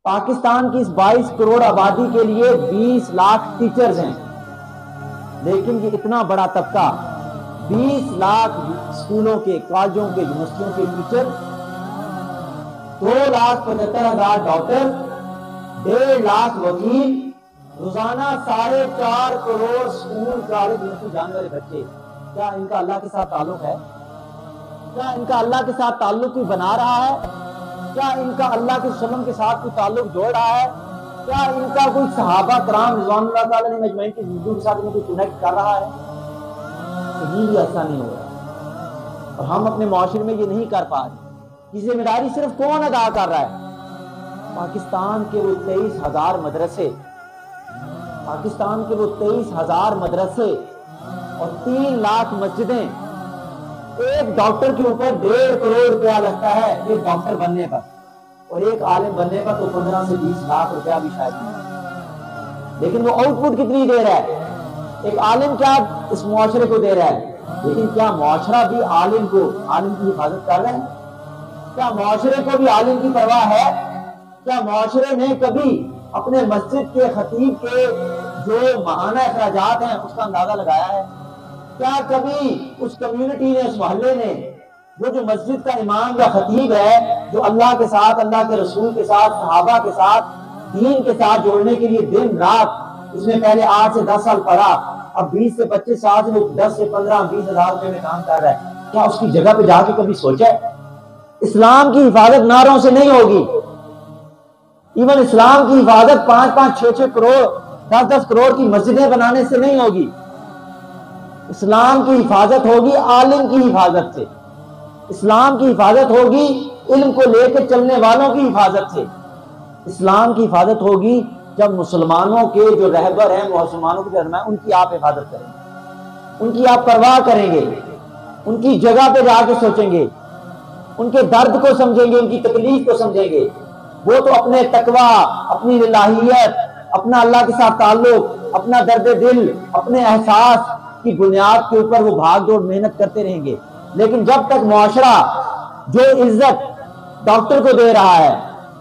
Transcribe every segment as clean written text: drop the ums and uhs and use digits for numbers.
पाकिस्तान की इस 22 करोड़ आबादी के लिए 20 लाख टीचर्स हैं, लेकिन ये इतना बड़ा तबका 20 लाख स्कूलों के, कॉलेजों के, यूनिवर्सिटियों के टीचर, 2,75,000 डॉक्टर, 1.5 लाख वकील, रोजाना 4.5 करोड़ स्कूल कॉलेज यूनिवर्सिटी जाने वाले बच्चे, क्या इनका अल्लाह के साथ ताल्लुक है? क्या इनका अल्लाह के साथ ताल्लुक कोई बना रहा है? क्या इनका अल्लाह के सल्लम के साथ कोई ताल्लुक जोड़ रहा है? क्या इनका कोई सहाबा कराम रिज़वानुल्लाह ताला अलैहिम अजमईन की जिंदगी के साथ इनको कनेक्ट कर रहा है? कहीं भी ऐसा नहीं हो रहा और हम अपने माशरे में ये नहीं कर पा रहे। ये जिम्मेदारी सिर्फ कौन अदा कर रहा है? पाकिस्तान के वो 23,000 मदरसे, पाकिस्तान के वो 23,000 मदरसे और 3 लाख मस्जिदें। एक डॉक्टर के ऊपर 1.5 करोड़ रुपया लगता है एक डॉक्टर बनने पर, और एक आलिम बनने पर तो 15 से 20 लाख रुपया भी शायद नहीं। लेकिन वो आउटपुट कितनी दे रहा है? एक आलिम क्या इस मुआशरे को दे रहा है, लेकिन क्या मुआशरा भी आलिम की हिफाजत कर रहा है? क्या मुआशरे को भी आलिम की परवाह है? क्या मुआशरे ने कभी अपने मस्जिद के खतीब के जो माहाना अखराजात हैं उसका अंदाजा लगाया है? क्या कभी उस कम्युनिटी ने, उस मोहल्ले ने, वो जो मस्जिद का इमाम या खतीब है, जो अल्लाह के साथ, अल्लाह के रसूल के साथ, सहाबा के साथ, दीन के साथ जोड़ने के लिए दिन रात, उसने पहले 8 से 10 साल पढ़ा, अब 20 से 25 साल से वो 10 से 15-20 हजार रुपए में काम कर रहा है, क्या उसकी जगह पे जाके कभी सोचा है? इस्लाम की हिफाजत नारों से नहीं होगी। इवन इस्लाम की हिफाजत 5-5, 6-6 करोड़, 10-10 करोड़ की मस्जिदें बनाने से नहीं होगी। इस्लाम की हिफाजत होगी आलिम की हिफाजत से। इस्लाम की हिफाजत होगी इल्म को लेकर चलने वालों की हिफाजत से। इस्लाम की हिफाजत होगी जब मुसलमानों के जो रहबर हैं, मुसलमानों के रहनुमा, उनकी आप हिफाजत करेंगे, उनकी आप परवाह करेंगे, उनकी जगह पे जाके सोचेंगे, उनके दर्द को समझेंगे, उनकी तकलीफ को समझेंगे। वो तो अपने तकवा, अपनी इलाहियत, अपना अल्लाह के साथ ताल्लुक, अपना दर्द दिल, अपने एहसास की बुनियाद के ऊपर वो भाग दौड़ मेहनत करते रहेंगे। लेकिन जब तक मुआशरा जो इज्जत डॉक्टर को दे रहा है,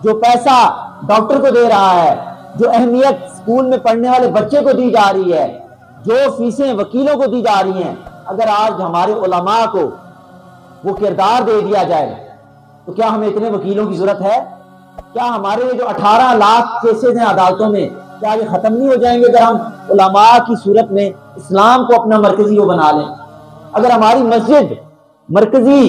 जो पैसा डॉक्टर को दे रहा है, जो अहमियत स्कूल में पढ़ने वाले बच्चे को दी जा रही है, जो फीसें वकीलों को दी जा रही हैं, अगर आज हमारे उलमा को वो किरदार दे दिया जाए तो क्या हमें इतने वकीलों की जरूरत है? क्या हमारे जो 18 लाख केसेस हैं अदालतों में, क्या ये खत्म नहीं हो जाएंगे अगर हम उलमा की सूरत में इस्लाम को अपना मरकजी वो बना लें? अगर हमारी मस्जिद मरकजी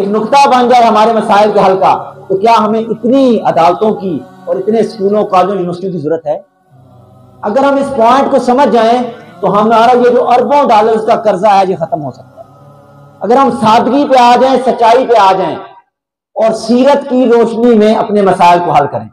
एक नुक्ता बन जाए हमारे मसाइल के हल का, तो क्या हमें इतनी अदालतों की और इतने स्कूलों, कॉलेजों, यूनिवर्सिटियों की जरूरत है? अगर हम इस पॉइंट को समझ जाएं तो हमारा ये जो अरबों डॉलर्स का कर्जा है ये खत्म हो सकता है। अगर हम सादगी पे आ जाएं, सच्चाई पे आ जाएं और सीरत की रोशनी में अपने मसाइल को हल करें।